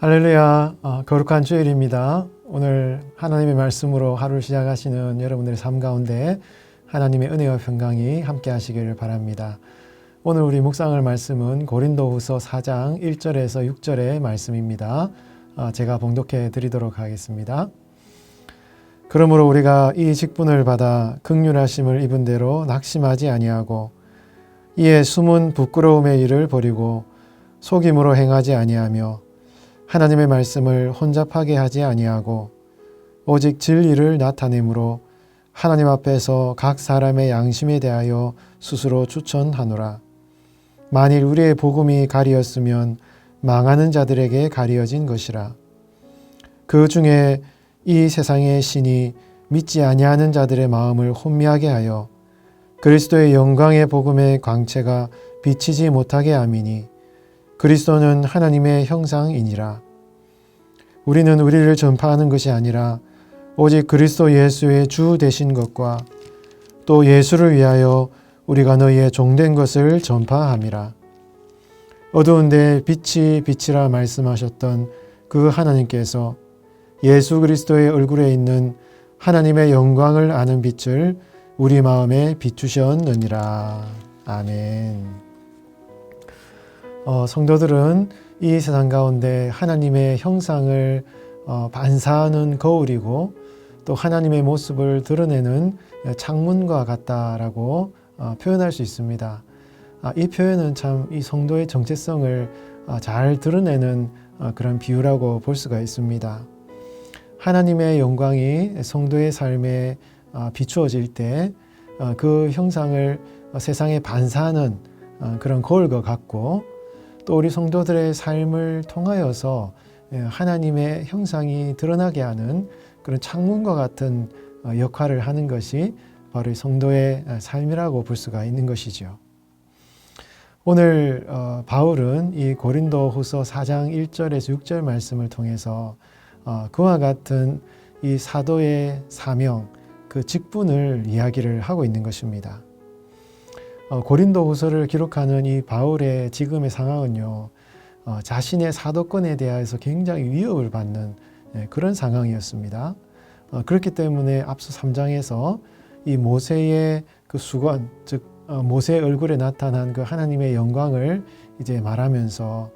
할렐루야, 거룩한 주일입니다. 오늘 하나님의 말씀으로 하루를 시작하시는 여러분들의 삶 가운데 하나님의 은혜와 평강이 함께 하시기를 바랍니다. 오늘 우리 묵상할 말씀은 고린도후서 4장 1절에서 6절의 말씀입니다. 제가 봉독해 드리도록 하겠습니다. 그러므로 우리가 이 직분을 받아 긍휼하심을 입은 대로 낙심하지 아니하고 이에 숨은 부끄러움의 일을 버리고 속임으로 행하지 아니하며 하나님의 말씀을 혼잡하게 하지 아니하고 오직 진리를 나타내므로 하나님 앞에서 각 사람의 양심에 대하여 스스로 추천하노라. 만일 우리의 복음이 가리었으면 망하는 자들에게 가리어진 것이라. 그 중에 이 세상의 신이 믿지 아니하는 자들의 마음을 혼미하게 하여 그리스도의 영광의 복음의 광채가 비치지 못하게 함이니 그리스도는 하나님의 형상이니라. 우리는 우리를 전파하는 것이 아니라 오직 그리스도 예수의 주 되신 것과 또 예수를 위하여 우리가 너희의 종된 것을 전파함이라. 어두운데 빛이 빛이라 말씀하셨던 그 하나님께서 예수 그리스도의 얼굴에 있는 하나님의 영광을 아는 빛을 우리 마음에 비추셨느니라. 아멘. 성도들은 이 세상 가운데 하나님의 형상을 반사하는 거울이고 또 하나님의 모습을 드러내는 창문과 같다라고 표현할 수 있습니다. 이 표현은 참 이 성도의 정체성을 잘 드러내는 그런 비유라고 볼 수가 있습니다. 하나님의 영광이 성도의 삶에 비추어질 때 그 형상을 세상에 반사하는 그런 거울과 같고 또 우리 성도들의 삶을 통하여서 하나님의 형상이 드러나게 하는 그런 창문과 같은 역할을 하는 것이 바로 성도의 삶이라고 볼 수가 있는 것이죠. 오늘 바울은 이 고린도후서 4장 1절에서 6절 말씀을 통해서 그와 같은 이 사도의 사명, 그 직분을 이야기를 하고 있는 것입니다. 고린도후서를 기록하는 이 바울의 지금의 상황은요, 자신의 사도권에 대해서 굉장히 위협을 받는 그런 상황이었습니다. 그렇기 때문에 앞서 3장에서 이 모세의 그 수건, 즉 모세의 얼굴에 나타난 그 하나님의 영광을 이제 말하면서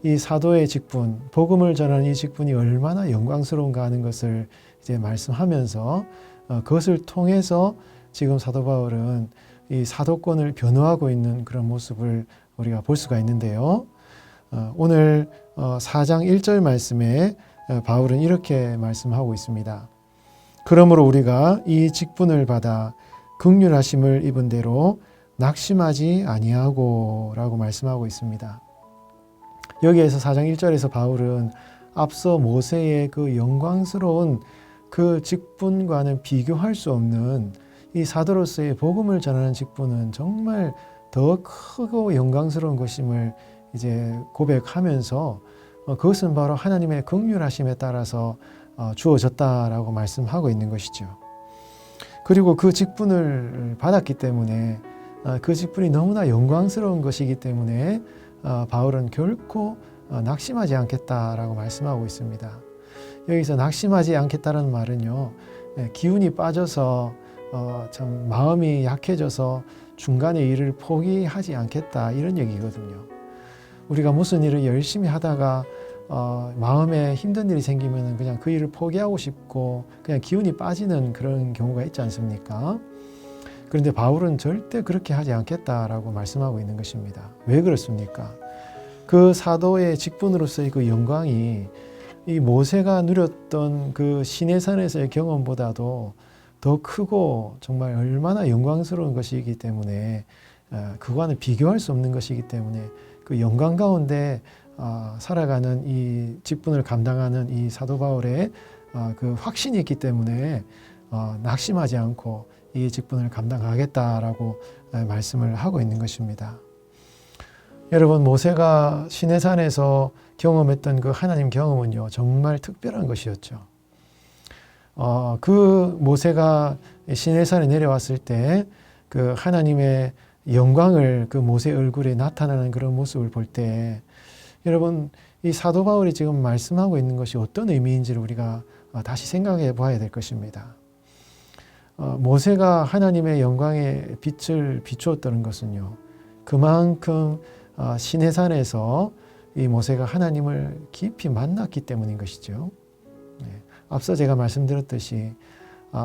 이 사도의 직분, 복음을 전하는 이 직분이 얼마나 영광스러운가 하는 것을 이제 말씀하면서 그것을 통해서 지금 사도 바울은 이 사도권을 변호하고 있는 그런 모습을 우리가 볼 수가 있는데요. 오늘 4장 1절 말씀에 바울은 이렇게 말씀하고 있습니다. 그러므로 우리가 이 직분을 받아 긍휼하심을 입은 대로 낙심하지 아니하고 라고 말씀하고 있습니다. 여기에서 4장 1절에서 바울은 앞서 모세의 그 영광스러운 그 직분과는 비교할 수 없는 이 사도로서의 복음을 전하는 직분은 정말 더 크고 영광스러운 것임을 이제 고백하면서 그것은 바로 하나님의 긍휼하심에 따라서 주어졌다라고 말씀하고 있는 것이죠. 그리고 그 직분을 받았기 때문에 그 직분이 너무나 영광스러운 것이기 때문에 바울은 결코 낙심하지 않겠다라고 말씀하고 있습니다. 여기서 낙심하지 않겠다는 말은요, 기운이 빠져서 참 마음이 약해져서 중간에 일을 포기하지 않겠다 이런 얘기거든요. 우리가 무슨 일을 열심히 하다가 마음에 힘든 일이 생기면 그냥 그 일을 포기하고 싶고 그냥 기운이 빠지는 그런 경우가 있지 않습니까? 그런데 바울은 절대 그렇게 하지 않겠다라고 말씀하고 있는 것입니다. 왜 그렇습니까? 그 사도의 직분으로서의 그 영광이 이 모세가 누렸던 그 시내산에서의 경험보다도 더 크고 정말 얼마나 영광스러운 것이기 때문에 그와는 비교할 수 없는 것이기 때문에 그 영광 가운데 살아가는 이 직분을 감당하는 이 사도 바울의 그 확신이 있기 때문에 낙심하지 않고 이 직분을 감당하겠다라고 말씀을 하고 있는 것입니다. 여러분, 모세가 시내산에서 경험했던 그 하나님 경험은요, 정말 특별한 것이었죠. 그 모세가 시내산에 내려왔을 때 그 하나님의 영광을 그 모세 얼굴에 나타나는 그런 모습을 볼 때 여러분, 이 사도 바울이 지금 말씀하고 있는 것이 어떤 의미인지를 우리가 다시 생각해 봐야 될 것입니다. 모세가 하나님의 영광의 빛을 비추었다는 것은요, 그만큼 시내산에서 이 모세가 하나님을 깊이 만났기 때문인 것이죠. 앞서 제가 말씀드렸듯이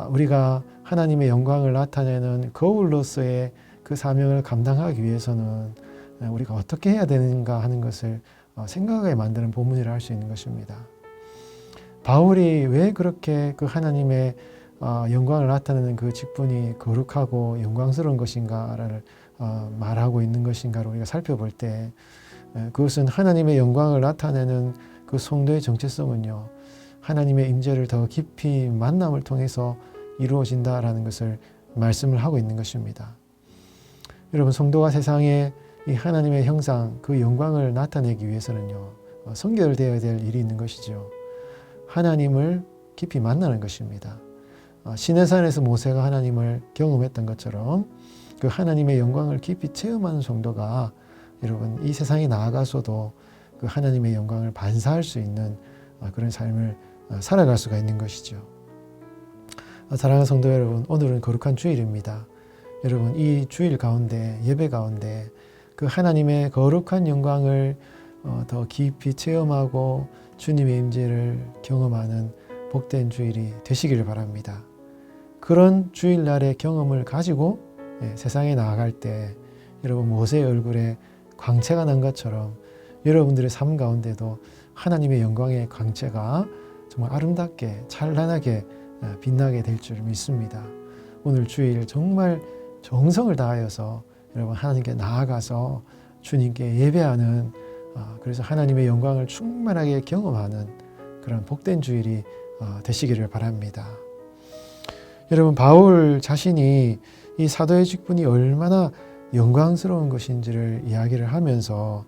우리가 하나님의 영광을 나타내는 거울로서의 그 사명을 감당하기 위해서는 우리가 어떻게 해야 되는가 하는 것을 생각하게 만드는 본문이라 할 수 있는 것입니다. 바울이 왜 그렇게 그 하나님의 영광을 나타내는 그 직분이 거룩하고 영광스러운 것인가를 말하고 있는 것인가를 우리가 살펴볼 때, 그것은 하나님의 영광을 나타내는 그 성도의 정체성은요, 하나님의 임재를 더 깊이 만남을 통해서 이루어진다라는 것을 말씀을 하고 있는 것입니다. 여러분, 성도가 세상에 이 하나님의 형상, 그 영광을 나타내기 위해서는요, 선결되어야 될 일이 있는 것이죠. 하나님을 깊이 만나는 것입니다. 시내산에서 모세가 하나님을 경험했던 것처럼 그 하나님의 영광을 깊이 체험하는 성도가 여러분, 이 세상에 나아가서도 그 하나님의 영광을 반사할 수 있는 그런 삶을 살아갈 수가 있는 것이죠. 사랑하는 성도 여러분, 오늘은 거룩한 주일입니다. 여러분, 이 주일 가운데, 예배 가운데 그 하나님의 거룩한 영광을 더 깊이 체험하고 주님의 임재를 경험하는 복된 주일이 되시기를 바랍니다. 그런 주일날의 경험을 가지고 세상에 나아갈 때 여러분, 모세의 얼굴에 광채가 난 것처럼 여러분들의 삶 가운데도 하나님의 영광의 광채가 정말 아름답게 찬란하게 빛나게 될 줄 믿습니다. 오늘 주일 정말 정성을 다하여서 여러분, 하나님께 나아가서 주님께 예배하는, 그래서 하나님의 영광을 충만하게 경험하는 그런 복된 주일이 되시기를 바랍니다. 여러분, 바울 자신이 이 사도의 직분이 얼마나 영광스러운 것인지를 이야기를 하면서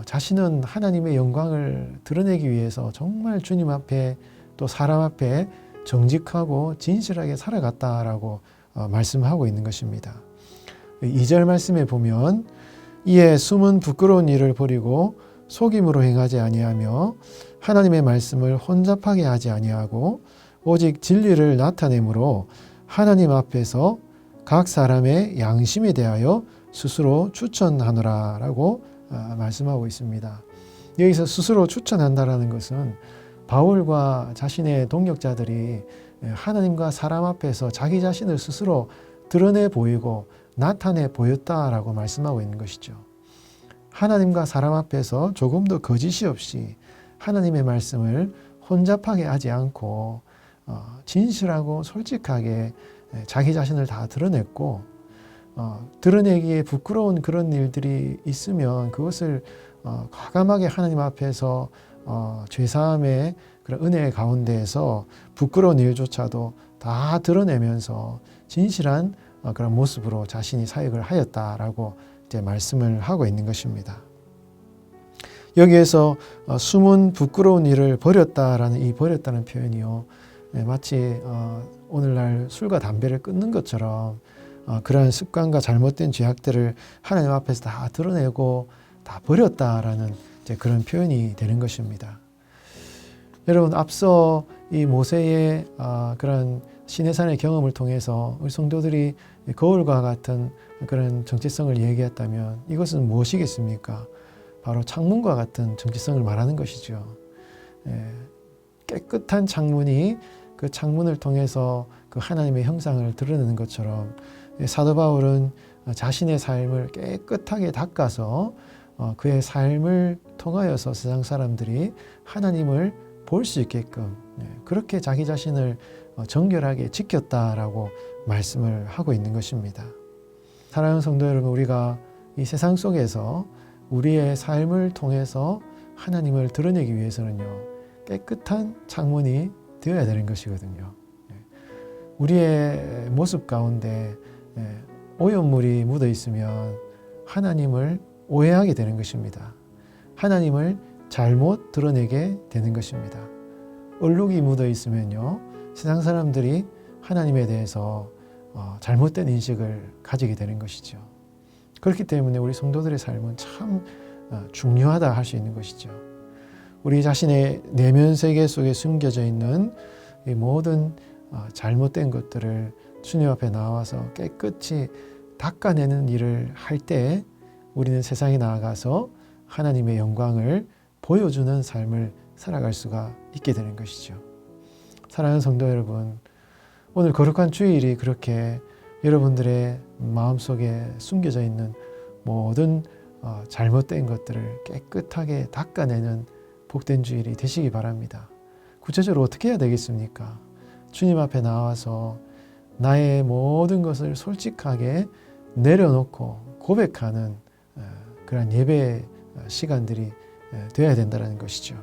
자신은 하나님의 영광을 드러내기 위해서 정말 주님 앞에 또 사람 앞에 정직하고 진실하게 살아갔다라고 말씀하고 있는 것입니다. 2절 말씀에 보면 이에 숨은 부끄러운 일을 버리고 속임으로 행하지 아니하며 하나님의 말씀을 혼잡하게 하지 아니하고 오직 진리를 나타내므로 하나님 앞에서 각 사람의 양심에 대하여 스스로 추천하노라 라고 말씀하고 있습니다. 여기서 스스로 추천한다라는 것은 바울과 자신의 동역자들이 하나님과 사람 앞에서 자기 자신을 스스로 드러내 보이고 나타내 보였다라고 말씀하고 있는 것이죠. 하나님과 사람 앞에서 조금도 거짓이 없이 하나님의 말씀을 혼잡하게 하지 않고 진실하고 솔직하게 자기 자신을 다 드러냈고, 드러내기에 부끄러운 그런 일들이 있으면 그것을 과감하게 하나님 앞에서 죄사함의 그런 은혜 가운데에서 부끄러운 일조차도 다 드러내면서 진실한 그런 모습으로 자신이 사역을 하였다라고 이제 말씀을 하고 있는 것입니다. 여기에서 숨은 부끄러운 일을 버렸다라는 이 버렸다는 표현이요, 마치 오늘날 술과 담배를 끊는 것처럼 그러한 습관과 잘못된 죄악들을 하나님 앞에서 다 드러내고 다 버렸다라는 이제 그런 표현이 되는 것입니다. 여러분, 앞서 이 모세의 그런 시내산의 경험을 통해서 우리 성도들이 거울과 같은 그런 정체성을 얘기했다면 이것은 무엇이겠습니까? 바로 창문과 같은 정체성을 말하는 것이죠. 깨끗한 창문이 그 창문을 통해서 그 하나님의 형상을 드러내는 것처럼 사도 바울은 자신의 삶을 깨끗하게 닦아서 그의 삶을 통하여서 세상 사람들이 하나님을 볼 수 있게끔 그렇게 자기 자신을 정결하게 지켰다라고 말씀을 하고 있는 것입니다. 사랑하는 성도 여러분, 우리가 이 세상 속에서 우리의 삶을 통해서 하나님을 드러내기 위해서는요, 깨끗한 창문이 되어야 되는 것이거든요. 우리의 모습 가운데 오염물이 묻어 있으면 하나님을 오해하게 되는 것입니다. 하나님을 잘못 드러내게 되는 것입니다. 얼룩이 묻어 있으면요, 세상 사람들이 하나님에 대해서 잘못된 인식을 가지게 되는 것이죠. 그렇기 때문에 우리 성도들의 삶은 참 중요하다 할 수 있는 것이죠. 우리 자신의 내면 세계 속에 숨겨져 있는 이 모든 잘못된 것들을 주님 앞에 나와서 깨끗이 닦아내는 일을 할 때 우리는 세상에 나아가서 하나님의 영광을 보여주는 삶을 살아갈 수가 있게 되는 것이죠. 사랑하는 성도 여러분, 오늘 거룩한 주일이 그렇게 여러분들의 마음속에 숨겨져 있는 모든 잘못된 것들을 깨끗하게 닦아내는 복된 주일이 되시기 바랍니다. 구체적으로 어떻게 해야 되겠습니까? 주님 앞에 나와서 나의 모든 것을 솔직하게 내려놓고 고백하는 그런 예배 시간들이 되어야 된다는 것이죠.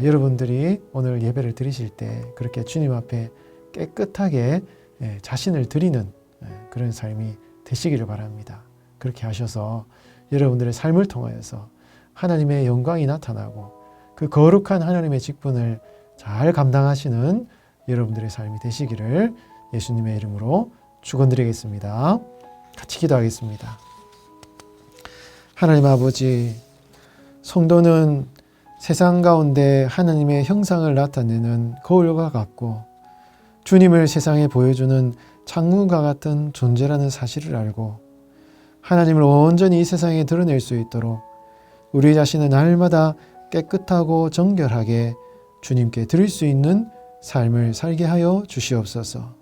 여러분들이 오늘 예배를 드리실 때 그렇게 주님 앞에 깨끗하게 자신을 드리는 그런 삶이 되시기를 바랍니다. 그렇게 하셔서 여러분들의 삶을 통하여서 하나님의 영광이 나타나고 그 거룩한 하나님의 직분을 잘 감당하시는 여러분들의 삶이 되시기를 예수님의 이름으로 축원드리겠습니다. 같이 기도하겠습니다. 하나님 아버지, 성도는 세상 가운데 하나님의 형상을 나타내는 거울과 같고 주님을 세상에 보여주는 창문과 같은 존재라는 사실을 알고 하나님을 온전히 이 세상에 드러낼 수 있도록 우리 자신은 날마다 깨끗하고 정결하게 주님께 드릴 수 있는 삶을 살게 하여 주시옵소서.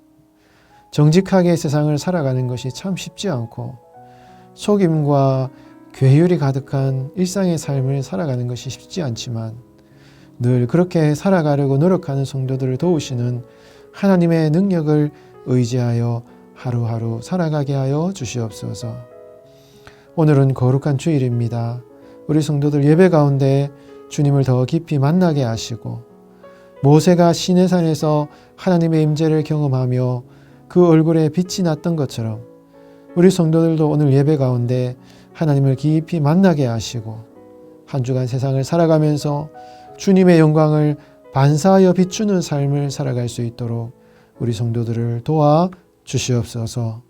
정직하게 세상을 살아가는 것이 참 쉽지 않고 속임과 괴율이 가득한 일상의 삶을 살아가는 것이 쉽지 않지만 늘 그렇게 살아가려고 노력하는 성도들을 도우시는 하나님의 능력을 의지하여 하루하루 살아가게 하여 주시옵소서. 오늘은 거룩한 주일입니다. 우리 성도들 예배 가운데 주님을 더 깊이 만나게 하시고 모세가 시내산에서 하나님의 임재를 경험하며 그 얼굴에 빛이 났던 것처럼 우리 성도들도 오늘 예배 가운데 하나님을 깊이 만나게 하시고 한 주간 세상을 살아가면서 주님의 영광을 반사하여 비추는 삶을 살아갈 수 있도록 우리 성도들을 도와 주시옵소서.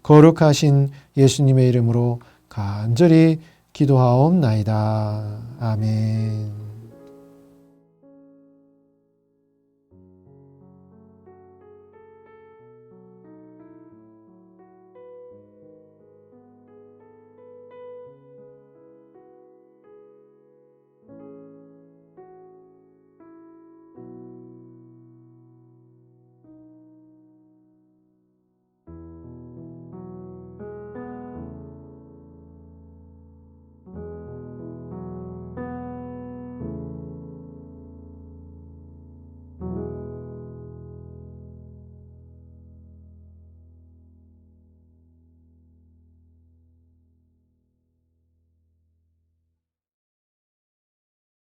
거룩하신 예수님의 이름으로 간절히 기도하옵나이다. 아멘.